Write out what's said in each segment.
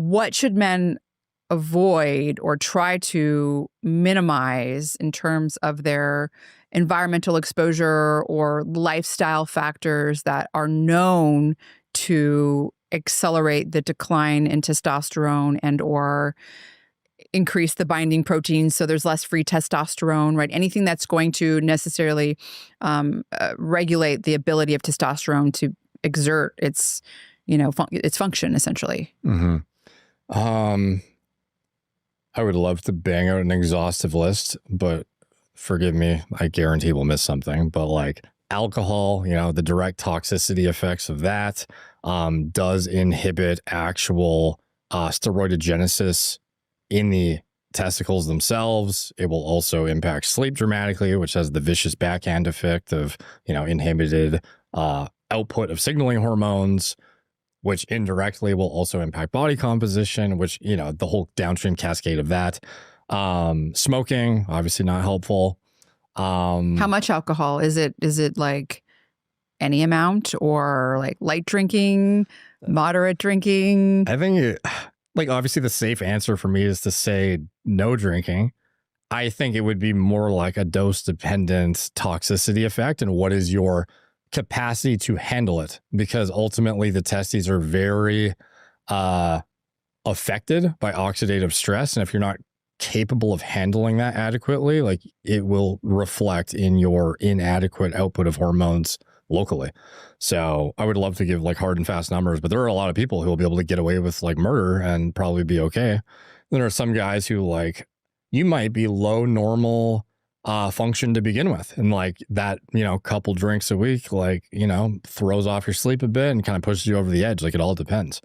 what should men avoid or try to minimize in terms of their environmental exposure or lifestyle factors that are known to accelerate the decline in testosterone and or increase the binding proteins so there's less free testosterone, right? Anything that's going to necessarily regulate the ability of testosterone to exert its, its function, essentially. Mm-hmm. I would love to bang out an exhaustive list, but forgive me, I guarantee we'll miss something. But like alcohol, the direct toxicity effects of that does inhibit actual steroidogenesis in the testicles themselves. It will also impact sleep dramatically, which has the vicious backhand effect of, inhibited output of signaling hormones, which indirectly will also impact body composition, which, the whole downstream cascade of that. Smoking, obviously not helpful. How much alcohol? Is it like any amount or like light drinking, moderate drinking? I think obviously the safe answer for me is to say no drinking. I think it would be more like a dose dependent toxicity effect and what is your capacity to handle it, because ultimately the testes are very affected by oxidative stress. And if you're not capable of handling that adequately, like it will reflect in your inadequate output of hormones locally. So I would love to give like hard and fast numbers, but there are a lot of people who will be able to get away with like murder and probably be okay. Then there are some guys who like, you might be low normal function to begin with. And like that, couple drinks a week, like, throws off your sleep a bit and kind of pushes you over the edge. Like it all depends.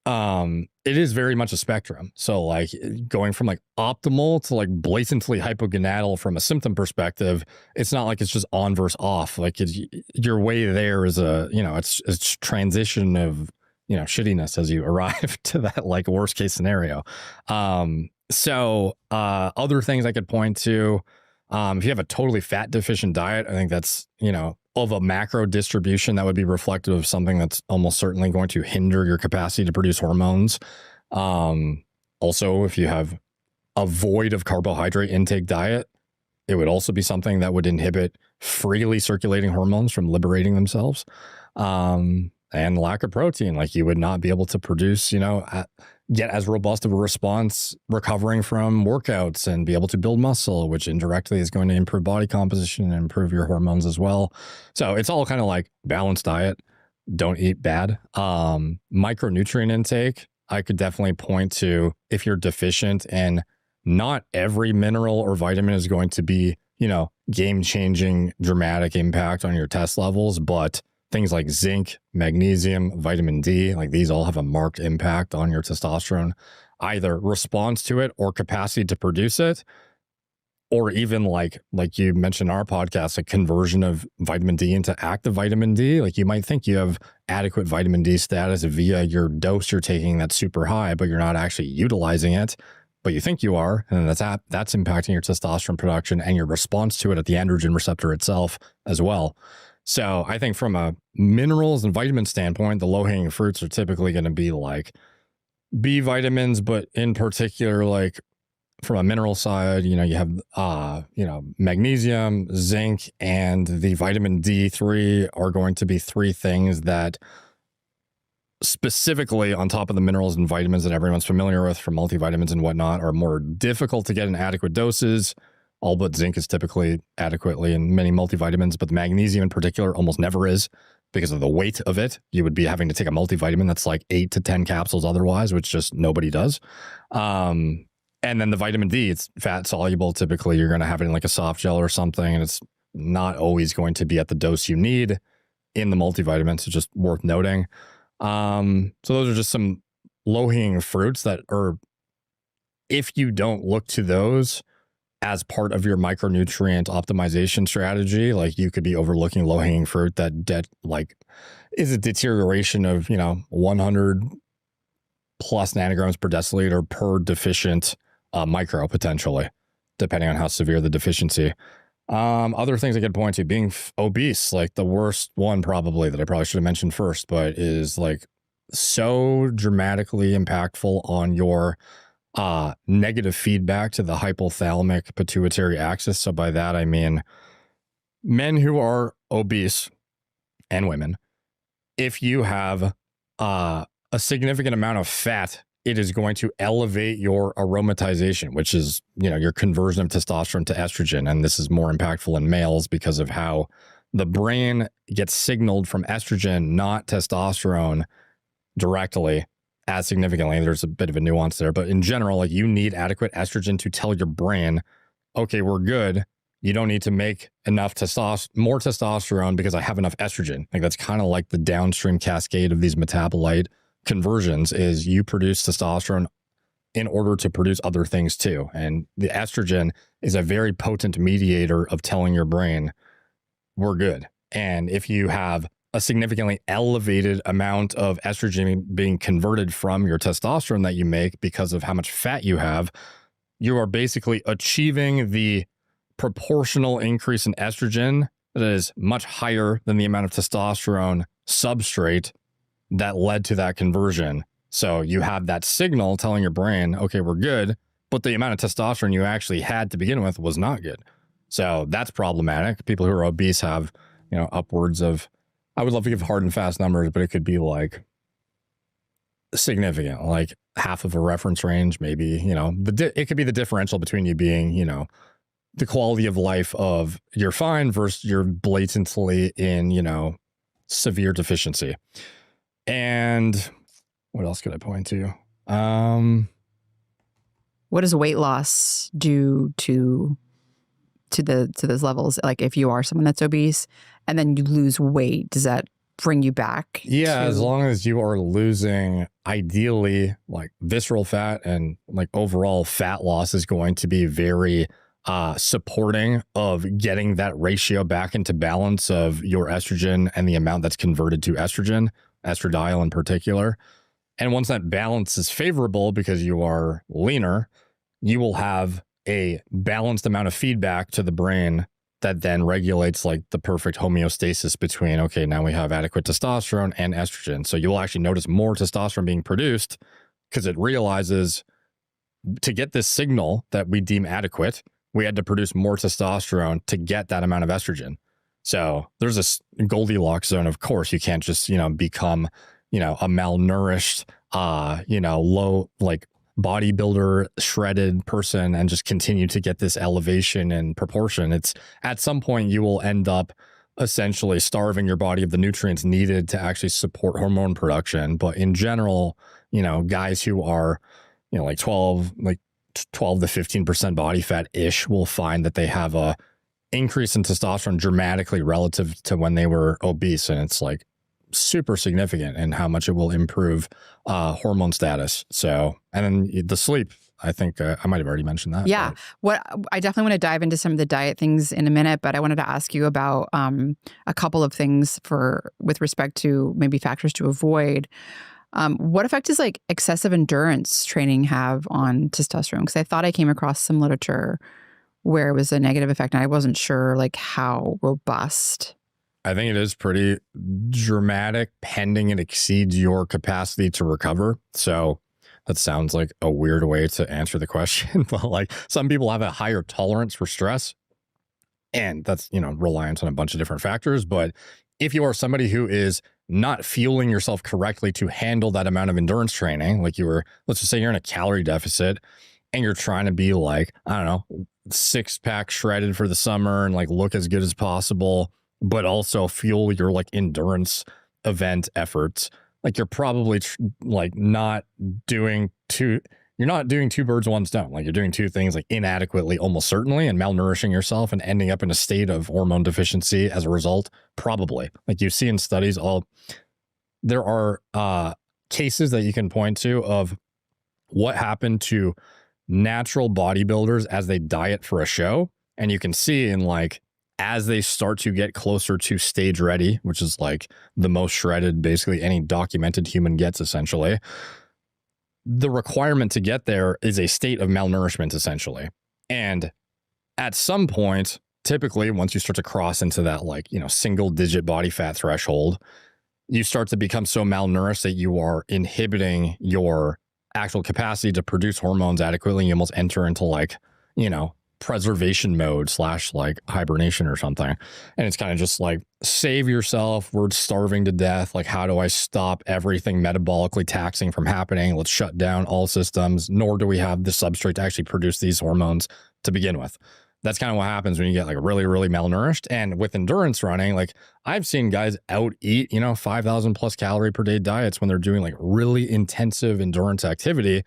It is very much a spectrum. So like going from like optimal to like blatantly hypogonadal from a symptom perspective, it's not like it's just on versus off. Like your way there is it's transition of, shittiness as you arrive to that like worst case scenario. So other things I could point to, if you have a totally fat deficient diet, I think that's, of a macro distribution that would be reflective of something that's almost certainly going to hinder your capacity to produce hormones. Also, if you have a void of carbohydrate intake diet, it would also be something that would inhibit freely circulating hormones from liberating themselves. And lack of protein, like you would not be able to produce, get as robust of a response recovering from workouts and be able to build muscle, which indirectly is going to improve body composition and improve your hormones as well. So it's all kind of like balanced diet. Don't eat bad. Micronutrient intake, I could definitely point to if you're deficient, and not every mineral or vitamin is going to be, game-changing, dramatic impact on your test levels, but things like zinc, magnesium, vitamin D, like these all have a marked impact on your testosterone, either response to it or capacity to produce it, or even like you mentioned in our podcast, a conversion of vitamin D into active vitamin D. Like you might think you have adequate vitamin D status via your dose you're taking that's super high, but you're not actually utilizing it, but you think you are. And that's impacting your testosterone production and your response to it at the androgen receptor itself as well. So I think from a minerals and vitamin standpoint, the low-hanging fruits are typically going to be like B vitamins, but in particular, like from a mineral side, you have, magnesium, zinc, and the vitamin D3 are going to be three things that specifically on top of the minerals and vitamins that everyone's familiar with from multivitamins and whatnot are more difficult to get in adequate doses. All but zinc is typically adequately in many multivitamins, but the magnesium in particular almost never is because of the weight of it. You would be having to take a multivitamin that's like 8 to 10 capsules otherwise, which just nobody does. And then the vitamin D, it's fat soluble. Typically, you're going to have it in like a soft gel or something, and it's not always going to be at the dose you need in the multivitamins. So just worth noting. So those are just some low-hanging fruits that are, if you don't look to those as part of your micronutrient optimization strategy, like you could be overlooking low-hanging fruit that is a deterioration of 100 plus nanograms per deciliter per deficient micro potentially, depending on how severe the deficiency. Other things I could point to, being obese, like the worst one probably that I probably should have mentioned first, but is like so dramatically impactful on your negative feedback to the hypothalamic pituitary axis. So by that, I mean men who are obese and women. If you have a significant amount of fat, it is going to elevate your aromatization, which is, your conversion of testosterone to estrogen. And this is more impactful in males because of how the brain gets signaled from estrogen, not testosterone, directly as significantly. There's a bit of a nuance there, but in general, like, you need adequate estrogen to tell your brain, okay, we're good. You don't need to make enough more testosterone because I have enough estrogen. Like, that's kind of like the downstream cascade of these metabolite conversions is you produce testosterone in order to produce other things too. And the estrogen is a very potent mediator of telling your brain we're good. And if you have a significantly elevated amount of estrogen being converted from your testosterone that you make because of how much fat you have, you are basically achieving the proportional increase in estrogen that is much higher than the amount of testosterone substrate that led to that conversion. So you have that signal telling your brain, okay, we're good, but the amount of testosterone you actually had to begin with was not good. So that's problematic. People who are obese have, upwards of, I would love to give hard and fast numbers, but it could be like significant, like half of a reference range, maybe, it could be the differential between you being, the quality of life of you're fine versus you're blatantly in, severe deficiency. And what else could I point to? What does weight loss do to those levels? Like, if you are someone that's obese and then you lose weight, does that bring you back? Yeah, as long as you are losing, ideally, like visceral fat, and like overall fat loss is going to be very supporting of getting that ratio back into balance of your estrogen and the amount that's converted to estrogen, estradiol in particular. And once that balance is favorable because you are leaner, you will have a balanced amount of feedback to the brain that then regulates like the perfect homeostasis between, okay, now we have adequate testosterone and estrogen. So you'll actually notice more testosterone being produced because it realizes to get this signal that we deem adequate, we had to produce more testosterone to get that amount of estrogen. So there's a Goldilocks zone. Of course, you can't just, become, a malnourished, low, like bodybuilder, shredded person and just continue to get this elevation in proportion. It's at some point you will end up essentially starving your body of the nutrients needed to actually support hormone production. But in general, guys who are, like 12 to 15% body fat ish will find that they have a increase in testosterone dramatically relative to when they were obese. And it's like super significant in how much it will improve hormone status. So, and then the sleep, I think I might have already mentioned that. Yeah. I definitely want to dive into some of the diet things in a minute, but I wanted to ask you about a couple of things with respect to maybe factors to avoid. What effect does like excessive endurance training have on testosterone? Because I thought I came across some literature where it was a negative effect, and I wasn't sure like how robust. I think it is pretty dramatic, pending it exceeds your capacity to recover. So that sounds like a weird way to answer the question, but like some people have a higher tolerance for stress, and that's, reliant on a bunch of different factors. But if you are somebody who is not fueling yourself correctly to handle that amount of endurance training, like let's just say you're in a calorie deficit and you're trying to be like, I don't know, 6-pack shredded for the summer and like look as good as possible, but also fuel your like endurance event efforts, like you're probably not doing two birds, one stone. Like you're doing two things like inadequately, almost certainly, and malnourishing yourself and ending up in a state of hormone deficiency as a result. Probably, like you see in studies, there are cases that you can point to of what happened to natural bodybuilders as they diet for a show. And you can see in like, as they start to get closer to stage ready, which is like the most shredded basically any documented human gets, essentially, the requirement to get there is a state of malnourishment, essentially. And at some point, typically once you start to cross into that like, single digit body fat threshold, you start to become so malnourished that you are inhibiting your actual capacity to produce hormones adequately. And you almost enter into like, you know, preservation mode / like hibernation or something. And it's kind of just like, save yourself. We're starving to death. Like, how do I stop everything metabolically taxing from happening? Let's shut down all systems, nor do we have the substrate to actually produce these hormones to begin with. That's kind of what happens when you get like really, really malnourished. And with endurance running, like I've seen guys out eat, you know, 5,000 plus calorie per day diets when they're doing like really intensive endurance activity.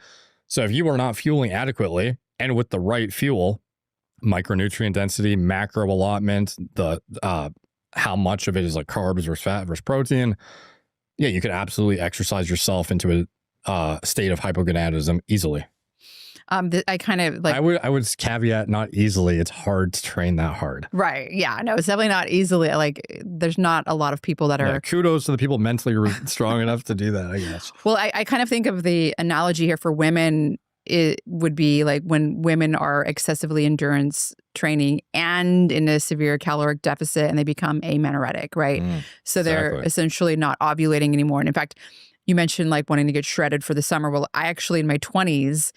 So if you are not fueling adequately and with the right fuel, micronutrient density, macro allotment, the how much of it is like carbs versus fat versus protein, yeah, you could absolutely exercise yourself into a state of hypogonadism easily. I kind of like, I would caveat not easily. It's hard to train that hard. right. Yeah, no, it's definitely not easily. Like, there's not a lot of people that are. Yeah, kudos to the people mentally strong enough to do that, I guess. Well, I kind of think of the analogy here for women. It would be like when women are excessively endurance training and in a severe caloric deficit and they become amenorrhetic, right? So they're essentially not ovulating anymore. And in fact, you mentioned like wanting to get shredded for the summer. Well, I actually in my 20s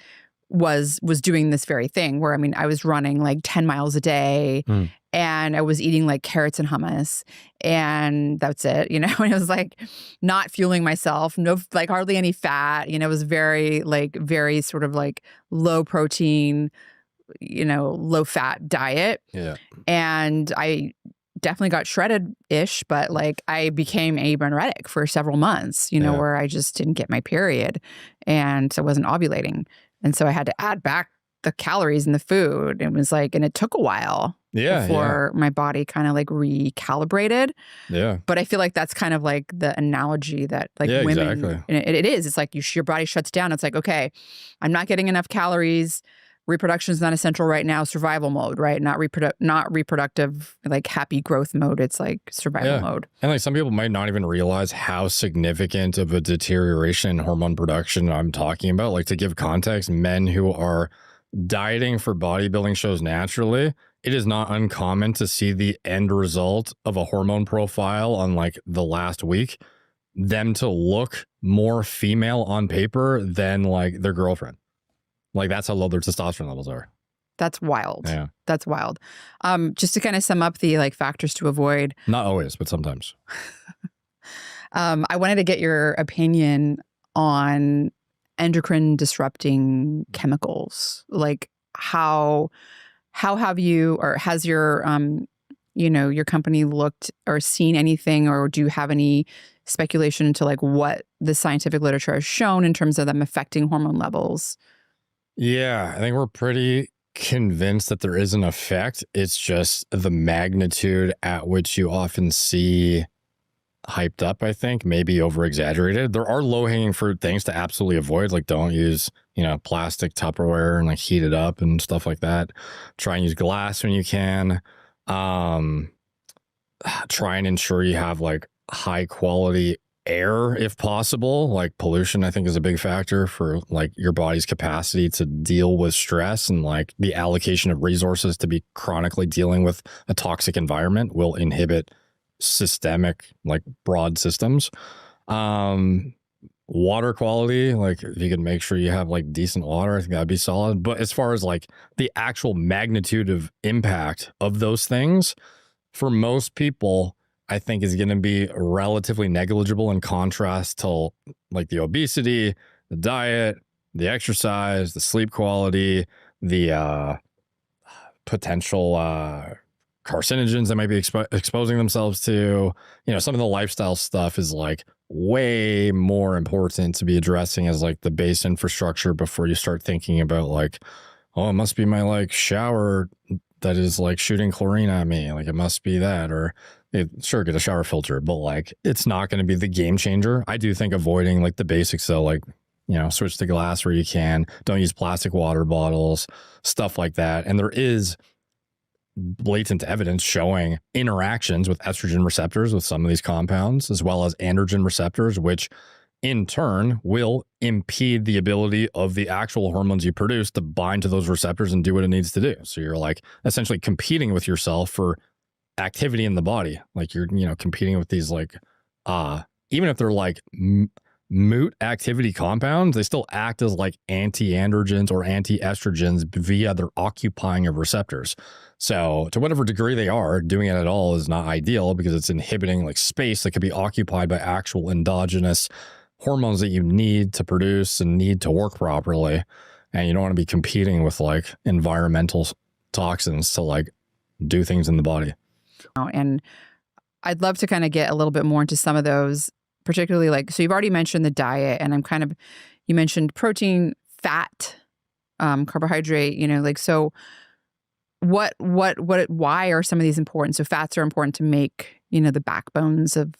was doing this very thing where, I mean, I was running like 10 miles a day and I was eating like carrots and hummus and that's it, you know, and it was like not fueling myself, no, like hardly any fat, you know, it was very sort of like low protein, you know, low fat diet. Yeah. And I definitely got shredded-ish, but like I became amenorrhetic for several months, you know, where I just didn't get my period and so I wasn't ovulating. And so I had to add back the calories in the food. It was like, and it took a while before my body kind of like recalibrated. Yeah. But I feel like that's kind of like the analogy that like women, exactly. And it is, it's like your body shuts down. It's like, okay, I'm not getting enough calories. Reproduction is not essential right now. Survival mode, right? Not reproductive, like happy growth mode. It's like survival mode. And like some people might not even realize how significant of a deterioration in hormone production I'm talking about. Like to give context, men who are dieting for bodybuilding shows naturally, it is not uncommon to see the end result of a hormone profile on like the last week, them to look more female on paper than like their girlfriend. Like that's how low their testosterone levels are. That's wild. Yeah. That's wild. Just to kind of sum up the like factors to avoid. Not always, but sometimes. I wanted to get your opinion on endocrine disrupting chemicals. Like how have you, or has your, you know, your company looked or seen anything, or do you have any speculation into like what the scientific literature has shown in terms of them affecting hormone levels? Yeah, I think we're pretty convinced that there is an effect. It's just the magnitude at which you often see hyped up, I think, maybe over exaggerated. There are low hanging fruit things to absolutely avoid, like don't use, you know, plastic Tupperware and like heat it up and stuff like that. Try and use glass when you can. Try and ensure you have like high quality air if possible. Like pollution, I think, is a big factor for like your body's capacity to deal with stress, and like the allocation of resources to be chronically dealing with a toxic environment will inhibit systemic, like broad systems. Water quality, like if you can make sure you have like decent water, I think that'd be solid. But as far as like the actual magnitude of impact of those things, for most people, I think is going to be relatively negligible in contrast to like the obesity, the diet, the exercise, the sleep quality, the potential carcinogens that might be exposing themselves to. You know, some of the lifestyle stuff is like way more important to be addressing as like the base infrastructure before you start thinking about like, oh, it must be my like shower that is like shooting chlorine at me. Like it must be that, or sure, get a shower filter, but like it's not going to be the game changer. I do think avoiding like the basics though, like, you know, switch to glass where you can, don't use plastic water bottles, stuff like that. And there is blatant evidence showing interactions with estrogen receptors with some of these compounds, as well as androgen receptors, which in turn will impede the ability of the actual hormones you produce to bind to those receptors and do what it needs to do. So you're like essentially competing with yourself for activity in the body. Like you're, you know, competing with these like even if they're like moot activity compounds, they still act as like anti-androgens or anti-estrogens via their occupying of receptors. So to whatever degree they are, doing it at all is not ideal because it's inhibiting like space that could be occupied by actual endogenous hormones that you need to produce and need to work properly. And you don't want to be competing with like environmental toxins to like do things in the body. And I'd love to kind of get a little bit more into some of those, particularly like, so you've already mentioned the diet, and you mentioned protein, fat, carbohydrate, like, so why are some of these important? So fats are important to make, the backbones of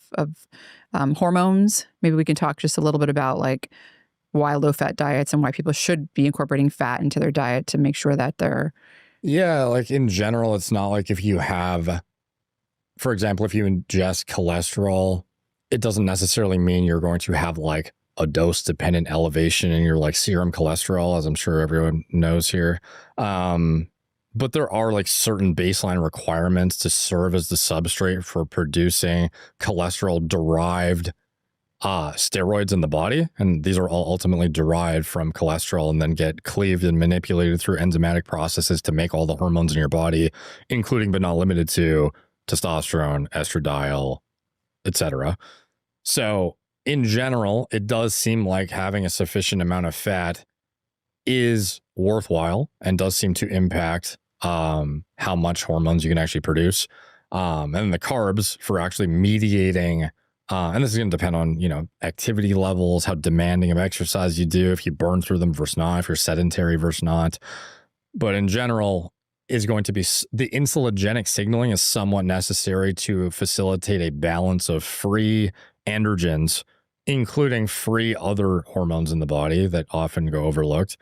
hormones. Maybe we can talk just a little bit about like why low fat diets and why people should be incorporating fat into their diet to make sure that they're. Yeah. Like in general, it's not like if you have, for example, if you ingest cholesterol, it doesn't necessarily mean you're going to have like a dose dependent elevation in your like serum cholesterol, as I'm sure everyone knows here. But there are like certain baseline requirements to serve as the substrate for producing cholesterol derived steroids in the body. And these are all ultimately derived from cholesterol and then get cleaved and manipulated through enzymatic processes to make all the hormones in your body, including but not limited to testosterone, estradiol, etc. So in general, it does seem like having a sufficient amount of fat is worthwhile and does seem to impact how much hormones you can actually produce. And the carbs for actually mediating, and this is going to depend on, activity levels, how demanding of exercise you do, if you burn through them versus not, if you're sedentary versus not. But in general, is going to be the insulinogenic signaling is somewhat necessary to facilitate a balance of free androgens, including free other hormones in the body that often go overlooked,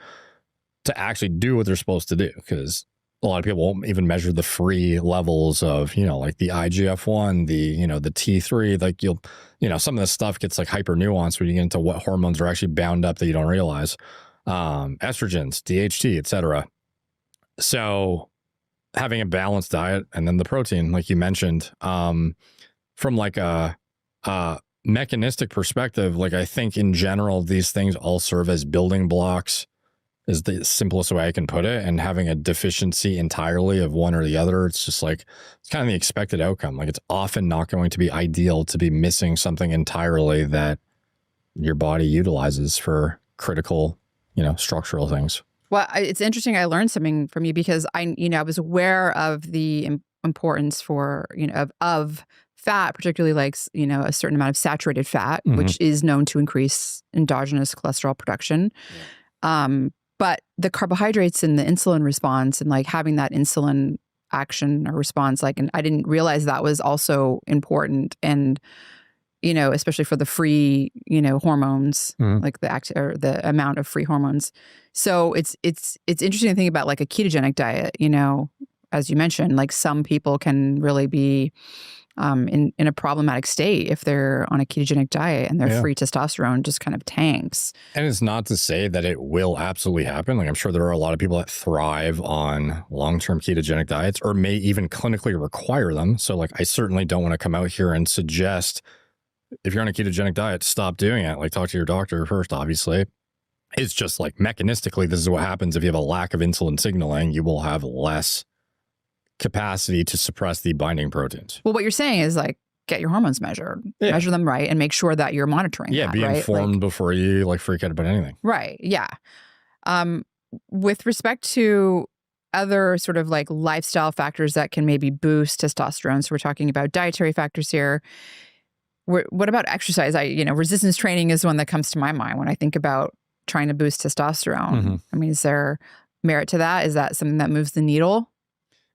to actually do what they're supposed to do. Because a lot of people won't even measure the free levels of, like the IGF-1, the T3, like some of this stuff gets like hyper nuanced when you get into what hormones are actually bound up that you don't realize. Estrogens, DHT, etc. So having a balanced diet and then the protein, like you mentioned, from like a mechanistic perspective, like I think in general, these things all serve as building blocks is the simplest way I can put it. And having a deficiency entirely of one or the other, it's just like, it's kind of the expected outcome. Like it's often not going to be ideal to be missing something entirely that your body utilizes for critical, structural things. Well, it's interesting. I learned something from you because I was aware of the importance for, of fat, particularly like, a certain amount of saturated fat, which is known to increase endogenous cholesterol production. Yeah. But the carbohydrates and the insulin response and like having that insulin action or response, like, and I didn't realize that was also important. And, especially for the free, hormones, like the amount of free hormones. So it's interesting to think about like a ketogenic diet, as you mentioned, like some people can really be in a problematic state if they're on a ketogenic diet and their free testosterone just kind of tanks. And it's not to say that it will absolutely happen. Like I'm sure there are a lot of people that thrive on long-term ketogenic diets or may even clinically require them. So like I certainly don't want to come out here and suggest if you're on a ketogenic diet, stop doing it. Like talk to your doctor first, obviously. It's just like mechanistically, this is what happens if you have a lack of insulin signaling, you will have less capacity to suppress the binding proteins. Well, what you're saying is like, get your hormones measured, measure them right, and make sure that you're monitoring that, be right? informed before you like freak out about anything. Right, yeah. With respect to other sort of like lifestyle factors that can maybe boost testosterone, so we're talking about dietary factors here. What about exercise? Resistance training is one that comes to my mind when I think about trying to boost testosterone. I mean, is there merit to that? Is that something that moves the needle?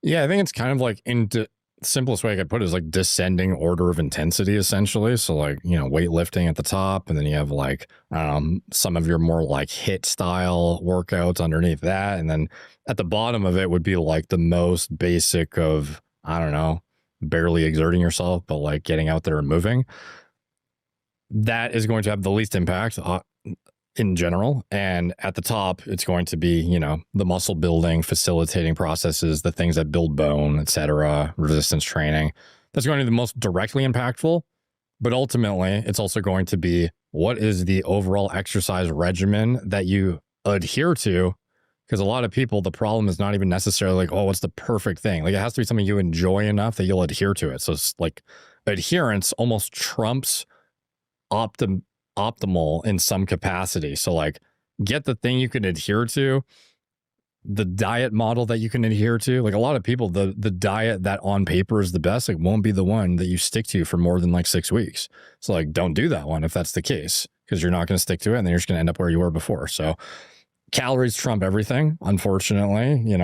Yeah, I think it's kind of like the simplest way I could put it is like descending order of intensity, essentially. So like, weightlifting at the top, and then you have like, some of your more like HIIT style workouts underneath that. And then at the bottom of it would be like the most basic of, barely exerting yourself, but like getting out there and moving. That is going to have the least impact in general. And at the top, it's going to be, the muscle building, facilitating processes, the things that build bone, etc., resistance training. That's going to be the most directly impactful. But ultimately, it's also going to be, what is the overall exercise regimen that you adhere to? Because a lot of people, the problem is not even necessarily like, oh, what's the perfect thing? Like, it has to be something you enjoy enough that you'll adhere to it. So it's like adherence almost trumps optimal in some capacity. So like, get the thing you can adhere to, the diet model that you can adhere to. Like, a lot of people, the diet that on paper is the best, like, won't be the one that you stick to for more than like 6 weeks. So like, don't do that one if that's the case, because you're not going to stick to it, and then you're just going to end up where you were before. So calories trump everything, unfortunately,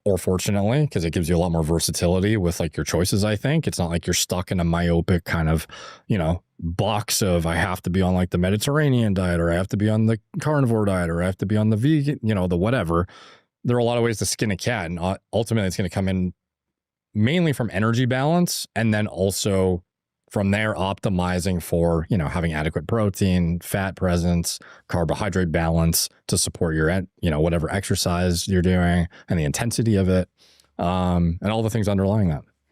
or fortunately, because it gives you a lot more versatility with like your choices. I think it's not like you're stuck in a myopic kind of, box of, I have to be on like the Mediterranean diet, or I have to be on the carnivore diet, or I have to be on the vegan, the whatever. There are a lot of ways to skin a cat, and ultimately it's going to come in mainly from energy balance, and then also from there optimizing for, having adequate protein, fat presence, carbohydrate balance to support your, whatever exercise you're doing and the intensity of it, and all the things underlying that.